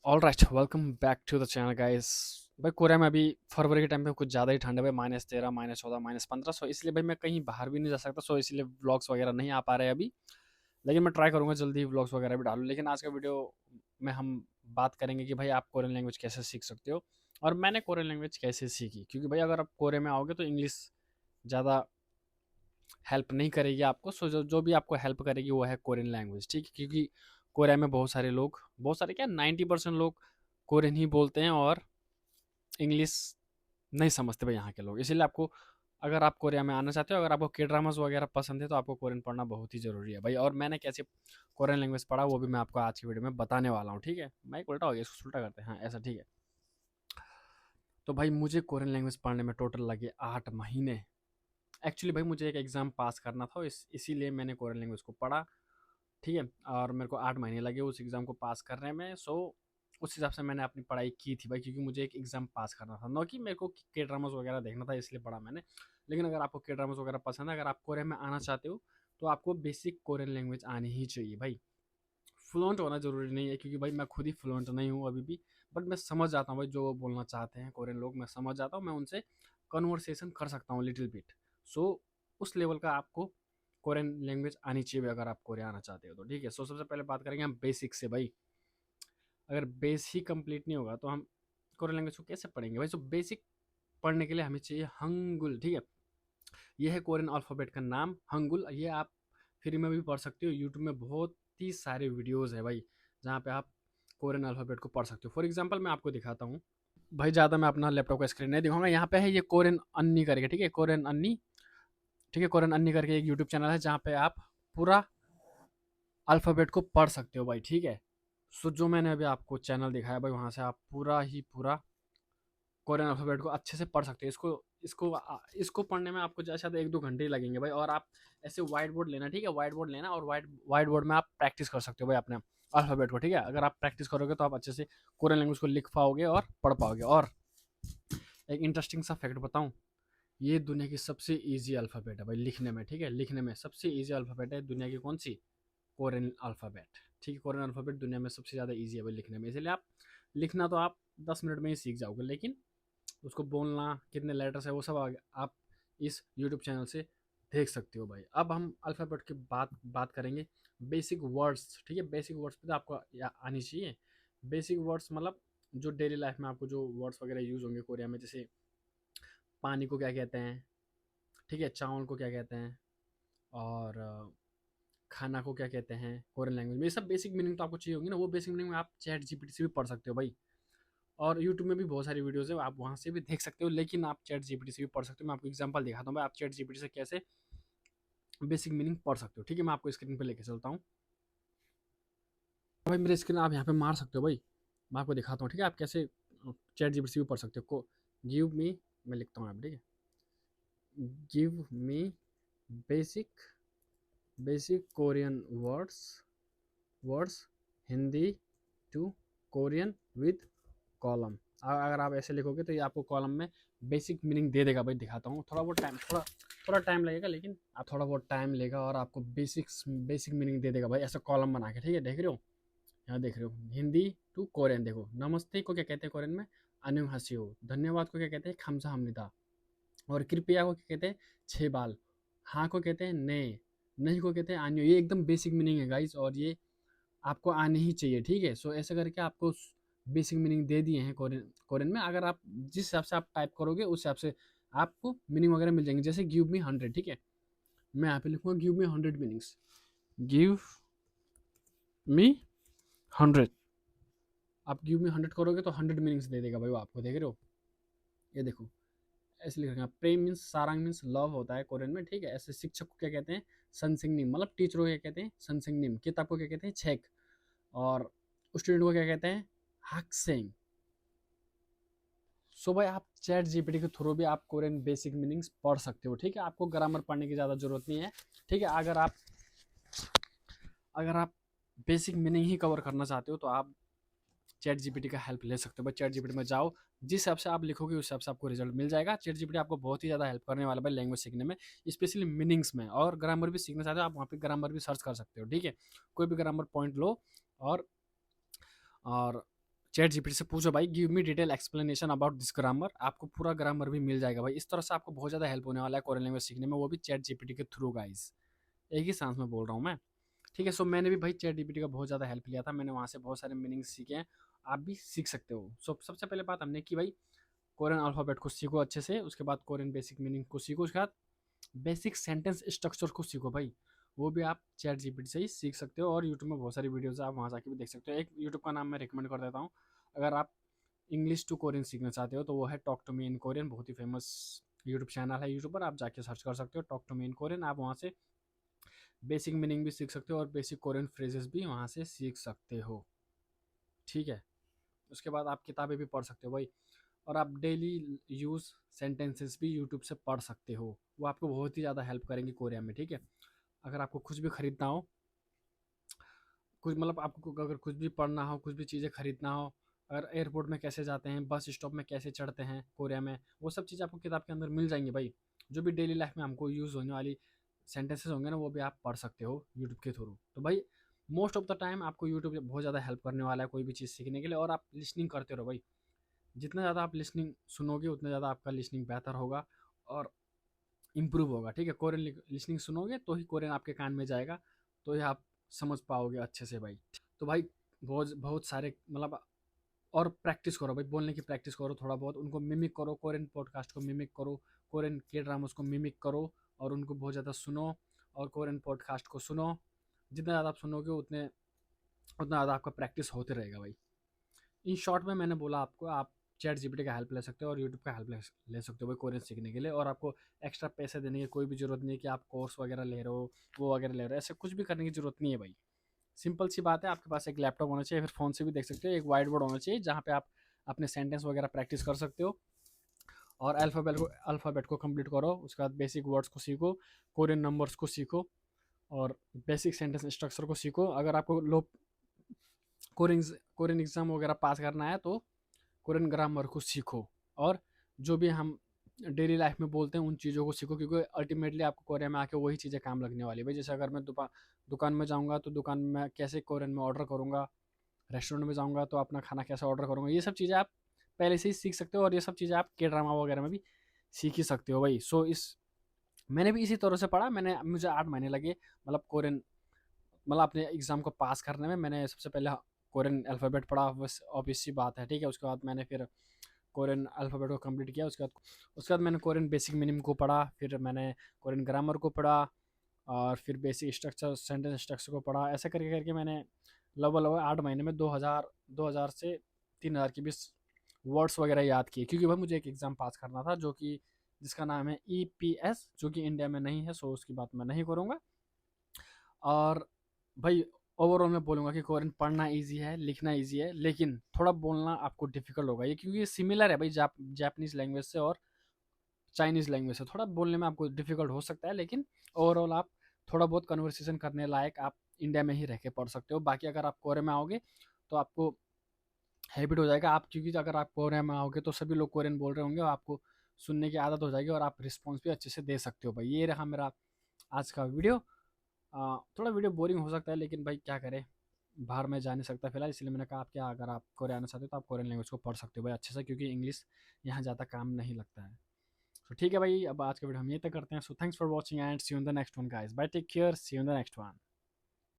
All right, welcome back to the channel guys. भाई Korea में अभी फरवरी के टाइम पे कुछ ज़्यादा ही ठंड है भाई, -13, -14, -15। सो इसलिए भाई मैं कहीं बाहर भी नहीं जा सकता। सो इसलिए व्लॉग्स वगैरह नहीं आ पा रहे हैं अभी। लेकिन मैं ट्राई करूँगा जल्दी ही व्लॉग्स वगैरह भी डालूँ। लेकिन आज का वीडियो में हम बात करेंगे कि भाई आप कोरियन लैंग्वेज कैसे सीख सकते हो और मैंने कोरियन लैंग्वेज कैसे सीखी। क्योंकि भाई अगर आप कोरिया में आओगे तो इंग्लिश ज़्यादा हेल्प नहीं करेगी आपको। सो जो भी आपको हेल्प करेगी वो है कोरियन लैंग्वेज, ठीक है। क्योंकि कोरिया में बहुत सारे क्या 90% लोग कोरियन ही बोलते हैं और इंग्लिश नहीं समझते भाई यहाँ के लोग। इसीलिए आपको, अगर आप कोरिया में आना चाहते हो, अगर आपको के ड्रामास वगैरह पसंद है तो आपको कोरियन पढ़ना बहुत ही ज़रूरी है भाई। और मैंने कैसे कोरियन लैंग्वेज पढ़ा वो भी मैं आपको आज की वीडियो में बताने वाला हूँ, ठीक है। मैं उल्टा हो गया, इसको उल्टा करते हैं, हाँ ऐसा ठीक है। तो भाई मुझे कोरियन लैंग्वेज पढ़ने में टोटल लगे 8 महीने। एक्चुअली भाई मुझे एक एग्ज़ाम पास करना था, इसीलिए मैंने कोरियन लैंग्वेज को पढ़ा, ठीक है। और मेरे को 8 महीने लगे उस एग्ज़ाम को पास करने में। सो उस हिसाब से मैंने अपनी पढ़ाई की थी भाई, क्योंकि मुझे एक एग्ज़ाम पास करना था, ना कि मेरे को के ड्रामास वगैरह देखना था, इसलिए पढ़ा मैंने। लेकिन अगर आपको के ड्रामास वगैरह पसंद है, अगर आप कोरिया में आना चाहते हो तो आपको बेसिक कोरियन लैंग्वेज आनी ही चाहिए भाई। फ्लुएंट होना ज़रूरी नहीं है, क्योंकि भाई मैं खुद ही फ्लुएंट नहीं हूँ अभी भी। बट मैं समझ जाता हूँ भाई जो वो बोलना चाहते हैं कोरियन लोग, मैं समझ जाता हूँ, मैं उनसे कन्वर्सेशन कर सकता हूँ लिटिल बिट। सो उस लेवल का आपको कोरियन लैंग्वेज आनी चाहिए अगर आप कोरिया आना चाहते हो तो, ठीक है। सो सबसे पहले बात करेंगे हम बेसिक से भाई। अगर बेस ही कंप्लीट नहीं होगा तो हम कोरियन लैंग्वेज को कैसे पढ़ेंगे भाई। सो बेसिक पढ़ने के लिए हमें चाहिए हंगुल, ठीक है। ये है कोरियन अल्फ़ाबेट का नाम हंगुल। ये आप फ्री में भी पढ़ सकते हो, यूट्यूब में बहुत ही सारे वीडियोज़ है भाई जहाँ पे आप कोरियन अल्फ़ाबेट को पढ़ सकते हो। फॉर एग्जांपल मैं आपको दिखाता हूँ भाई, ज़्यादा मैं अपना लैपटॉप का स्क्रीन नहीं दिखाऊंगा। यहाँ पे है ये कोरियन अन्नी करके, ठीक है, कोरियन अन्नी, ठीक है। कोरियन अन्नी करके एक यूट्यूब चैनल है जहाँ पे आप पूरा अल्फ़ाबेट को पढ़ सकते हो भाई, ठीक है। सो जो मैंने अभी आपको चैनल दिखाया भाई, वहाँ से आप पूरा ही पूरा कोरियन अल्फ़ाबेट को अच्छे से पढ़ सकते हैं। इसको पढ़ने में आपको ज़्यादा से ज़्यादा 1-2 घंटे ही लगेंगे भाई। और आप ऐसे व्हाइट बोर्ड लेना, ठीक है, व्हाइट बोर्ड लेना, और व्हाइट बोर्ड में आप प्रैक्टिस कर सकते हो भाई अपने अल्फ़ाबेट को, ठीक है। अगर आप प्रैक्टिस करोगे तो आप अच्छे से कोरियन लैंग्वेज को लिख पाओगे और पढ़ पाओगे। और एक इंटरेस्टिंग सा फैक्ट बताऊँ, ये दुनिया की सबसे ईज़ी अल्फ़ाबेट है भाई लिखने में, ठीक है। लिखने में सबसे ईज़ी अल्फ़ाबेट है दुनिया की, कौन सी? कोरियन अल्फ़ाबेट, ठीक है। कोरियन अल्फ़ाबेट दुनिया में सबसे ज़्यादा ईज़ी है भाई लिखने में। इसलिए आप लिखना तो आप 10 मिनट में ही सीख जाओगे, लेकिन उसको बोलना, कितने लेटर्स है, वो सब आप इस यूट्यूब चैनल से देख सकते हो भाई। अब हम अल्फ़ाबेट की बात करेंगे बेसिक वर्ड्स, ठीक है। बेसिक वर्ड्स पे तो आपको आनी चाहिए। बेसिक वर्ड्स मतलब जो डेली लाइफ में आपको जो वर्ड्स वगैरह यूज़ होंगे कोरिया में, जैसे पानी को क्या कहते हैं, ठीक है, चावल को क्या कहते हैं, और खाना को क्या कहते हैं कोरियन लैंग्वेज में। ये सब बेसिक मीनिंग तो आपको चाहिए होंगी ना। वो बेसिक मीनिंग में आप चैट जीपीटी से भी पढ़ सकते हो भाई। और यूट्यूब में भी बहुत सारी वीडियोज़ है, आप वहाँ से भी देख सकते हो, लेकिन आप चैट जीपीटी से भी पढ़ सकते हो। मैं आपको एग्जांपल दिखाता हूँ भाई, आप चैट जीपीटी से कैसे बेसिक मीनिंग पढ़ सकते हो, ठीक है। मैं आपको स्क्रीन पे लेके चलता हूँ भाई। मेरे स्क्रीन आप यहाँ पे मार सकते हो भाई, मैं आपको दिखाता हूँ, ठीक है। आप कैसे चैट जीपीटी से भी पढ़ सकते हो। को गिव मी, मैं लिखता हूँ आप, ठीक है, give me basic basic Korean words Hindi to Korean with column. अगर आप ऐसे लिखोगे तो ये आपको कॉलम में बेसिक मीनिंग दे देगा भाई। दिखाता हूँ, थोड़ा टाइम लगेगा, लेकिन आप थोड़ा बहुत टाइम लेगा और आपको बेसिक मीनिंग दे देगा भाई, ऐसा कॉलम बना के, ठीक है। देख रहे हो, यहाँ देख रहे हो, हिंदी टू कोरियन। देखो, नमस्ते को क्या कहते हैं कोरियन में? अन्योहासियो। धन्यवाद को क्या कहते हैं? खामसाहमनिदा। और कृपया को क्या कहते हैं? छः बाल। हाँ को कहते हैं ने। नहीं को कहते हैं आन्यो। ये एकदम बेसिक मीनिंग है गाइस, और ये आपको आनी ही चाहिए, ठीक है। सो ऐसे करके आपको बेसिक मीनिंग दे दिए हैं कोरियन कोरियन में। अगर आप जिस हिसाब से आप टाइप करोगे उस हिसाब से आपको मीनिंग वगैरह मिल जाएंगे। जैसे गिव मी 100, ठीक है, मैं यहाँ पे लिखूंगा give me 100 meanings. Give me 100, आप गिव मी 100 करोगे तो 100 मीनिंग्स दे देगा भाई वो आपको। देख रहे हो, ये देखो, ऐसे लिखेंगे। प्रेम मीन्स सारांग मीन्स लव होता है कोरियन में, ठीक है। ऐसे शिक्षक को क्या कहते हैं? सनसिंगनिम, मतलब टीचर को क्या कहते हैं? सनसिंगनिम। किताब को क्या कहते हैं? छेक। और स्टूडेंट को क्या कहते हैं? हाक्सेंग। सो भाई आप चैट जीपीटी के थ्रू भी आप कोरियन बेसिक मीनिंग्स पढ़ सकते हो, ठीक है। आपको ग्रामर पढ़ने की ज़्यादा जरूरत नहीं है, ठीक है। अगर आप बेसिक मीनिंग ही कवर करना चाहते हो तो आप चैट जीपीटी का हेल्प ले सकते हो भाई। चैट जीपीटी में जाओ, जिस हिसाब से आप लिखोगे उस हिसाब से आपको रिजल्ट मिल जाएगा। चैट जीपीटी आपको बहुत ही ज़्यादा हेल्प करने वाला है भाई लैंग्वेज सीखने में, स्पेशली मीनिंग्स में। और ग्रामर भी सीखना चाहते हो आप, वहाँ पे ग्रामर भी सर्च कर सकते हो, ठीक है। कोई भी ग्रामर पॉइंट लो और चैट जीपीटी से पूछो भाई give me detail explanation about this grammar, आपको पूरा ग्रामर भी मिल जाएगा भाई। इस तरह से आपको बहुत ज़्यादा हेल्प होने वाला है कोरियन लैंग्वेज सीखने में, वो भी चैट जीपीटी के थ्रू गाइस। एक ही सांस में बोल रहा हूँ मैं, ठीक है। सो मैंने भी भाई चैट जीपीटी का बहुत ज़्यादा हेल्प लिया था, मैंने वहाँ से बहुत सारे मीनिंग सीखे हैं, आप भी सीख सकते हो। सो सबसे पहले बात हमने की भाई कोरियन अल्फ़ाबेट को सीखो अच्छे से, उसके बाद कोरियन बेसिक मीनिंग को सीखो, उसके बाद बेसिक सेंटेंस स्ट्रक्चर को सीखो भाई। वो भी आप चैट जीपीटी से ही सीख सकते हो, और यूट्यूब में बहुत सारी वीडियोज़ है, आप वहाँ जाके भी देख सकते हो। एक यूट्यूब का नाम मैं रिकमेंड कर देता हूँ, अगर आप इंग्लिश टू कोरियन सीखना चाहते हो तो वो है talk to me in Korean, बहुत ही फेमस यूट्यूब चैनल है यूट्यूब पर, आप जाके सर्च कर सकते हो talk to me in Korean. आप वहाँ से बेसिक मीनिंग भी सीख सकते हो और बेसिक कोरियन फ्रेजेस भी वहाँ से सीख सकते हो, ठीक है। उसके बाद आप किताबें भी पढ़ सकते हो भाई, और आप डेली यूज़ सेंटेंसेस भी यूट्यूब से पढ़ सकते हो, वो आपको बहुत ही ज़्यादा हेल्प करेंगे कोरिया में, ठीक है। अगर आपको कुछ भी खरीदना हो, कुछ मतलब आपको अगर कुछ भी पढ़ना हो, कुछ भी चीज़ें खरीदना हो, अगर एयरपोर्ट में कैसे जाते हैं, बस स्टॉप में कैसे चढ़ते हैं कोरिया में, वो सब चीज़ें आपको किताब के अंदर मिल जाएंगी भाई। जो भी डेली लाइफ में हमको यूज़ होने वाली सेंटेंसेस होंगे ना, वो भी आप पढ़ सकते हो यूट्यूब के थ्रू। तो भाई मोस्ट ऑफ द टाइम आपको यूट्यूब बहुत ज़्यादा हेल्प करने वाला है कोई भी चीज़ सीखने के लिए, और आप लिसनिंग करते रहो भाई। जितना ज़्यादा आप लिसनिंग सुनोगे उतना ज़्यादा आपका लिसनिंग बेहतर होगा और इम्प्रूव होगा, ठीक है। कोरियन लिसनिंग सुनोगे तो ही कोरियन आपके कान में जाएगा, तो ही आप समझ पाओगे अच्छे से भाई। तो भाई बहुत बहुत सारे मतलब, और प्रैक्टिस करो भाई, बोलने की प्रैक्टिस करो थोड़ा बहुत, उनको मिमिक करो, कोरियन पॉडकास्ट को मिमिक करो, कोरियन के ड्रामास को मिमिक करो, और उनको बहुत ज़्यादा सुनो, और कोरियन पॉडकास्ट को सुनो। जितना ज़्यादा आप सुनोगे उतना ज़्यादा आपका प्रैक्टिस होते रहेगा भाई। इन शॉर्ट में मैंने बोला आपको, आप चैट जीपीटी का हेल्प ले सकते हो और यूट्यूब का हेल्प ले सकते हो भाई कोरियन सीखने के लिए, और आपको एक्स्ट्रा पैसे देने की कोई भी ज़रूरत नहीं है कि आप कोर्स वगैरह ले रहे हो, वो वगैरह ले रहे हो, ऐसे कुछ भी करने की ज़रूरत नहीं है भाई। सिंपल सी बात है, आपके पास एक लैपटॉप होना चाहिए, फिर फ़ोन से भी देख सकते हो, एक वाइट बोर्ड होना चाहिए जहाँ पे आप अपने सेंटेंस वगैरह प्रैक्टिस कर सकते हो, और अल्फ़ाबेट को कंप्लीट करो। उसके बाद बेसिक वर्ड्स को सीखो, कोरियन नंबर्स को सीखो, और बेसिक सेंटेंस स्ट्रक्चर को सीखो। अगर आपको लो कोरियन कोरियन एग्ज़ाम वगैरह पास करना है तो कोरियन ग्रामर को सीखो, और जो भी हम डेली लाइफ में बोलते हैं उन चीज़ों को सीखो, क्योंकि अल्टीमेटली आपको कोरिया में आके वही चीज़ें काम लगने वाली है भाई। जैसे अगर मैं दुकान में जाऊँगा तो दुकान में कैसे कोरियन में ऑर्डर करूँगा, रेस्टोरेंट में जाऊँगा तो अपना खाना कैसे ऑर्डर करूँगा, ये सब चीज़ें आप पहले से ही सीख सकते हो, और ये सब चीज़ें आप के ड्रामा वगैरह में भी सीख ही सकते हो भाई। सो इस मैंने भी इसी तरह से पढ़ा, मुझे 8 महीने लगे, मतलब कोरियन मतलब अपने एग्ज़ाम को पास करने में। मैंने सबसे पहले कोरियन अल्फ़ाबेट पढ़ा, बस ऑब्वियस सी बात है, ठीक है। उसके बाद मैंने फिर कोरियन अल्फ़ाबेट को कंप्लीट किया, उसके बाद मैंने कोरियन बेसिक मीनिंग को पढ़ा, फिर मैंने कोरियन ग्रामर को पढ़ा, और फिर बेसिक स्ट्रक्चर सेंटेंस स्ट्रक्चर को पढ़ा। ऐसे करके करके मैंने लगभग लगभग 8 महीने में 2000 से 3000 के बीच वर्ड्स वगैरह याद किए, क्योंकि भाई मुझे एक एग्ज़ाम पास करना था जो कि जिसका नाम है EPS, जो कि इंडिया में नहीं है, सो उसकी बात मैं नहीं करूँगा। और भाई ओवरऑल मैं बोलूँगा कि कोरियन पढ़ना ईजी है, लिखना ईजी है, लेकिन थोड़ा बोलना आपको डिफिकल्ट होगा, ये क्योंकि ये सिमिलर है भाई जापानीज़ लैंग्वेज से और चाइनीज़ लैंग्वेज से। थोड़ा बोलने में आपको डिफिकल्ट हो सकता है, लेकिन ओवरऑल आप थोड़ा बहुत कन्वर्सेशन करने लायक आप इंडिया में ही रह के पढ़ सकते हो। बाकी अगर आप कोरिया में आओगे तो आपको हैबिट हो जाएगा, आप क्योंकि अगर आप कोरिया में आओगे तो सभी लोग कोरियन बोल रहे होंगे, और आपको सुनने की आदत हो जाएगी, और आप रिस्पॉन्स भी अच्छे से दे सकते हो भाई। ये रहा मेरा आज का वीडियो। थोड़ा वीडियो बोरिंग हो सकता है, लेकिन भाई क्या करें, बाहर में जा नहीं सकता फिलहाल, इसलिए मैंने कहा आप क्या, अगर आप कोरिया आना चाहते हो तो आप कोरियन लैंग्वेज को पढ़ सकते हो भाई अच्छे से, क्योंकि इंग्लिश यहाँ ज़्यादा काम नहीं लगता है। तो ठीक है भाई, अब आज का वीडियो हम ये तक करते हैं। So thanks for watching and see you in the next one guys, bye, take care, see you in the next one.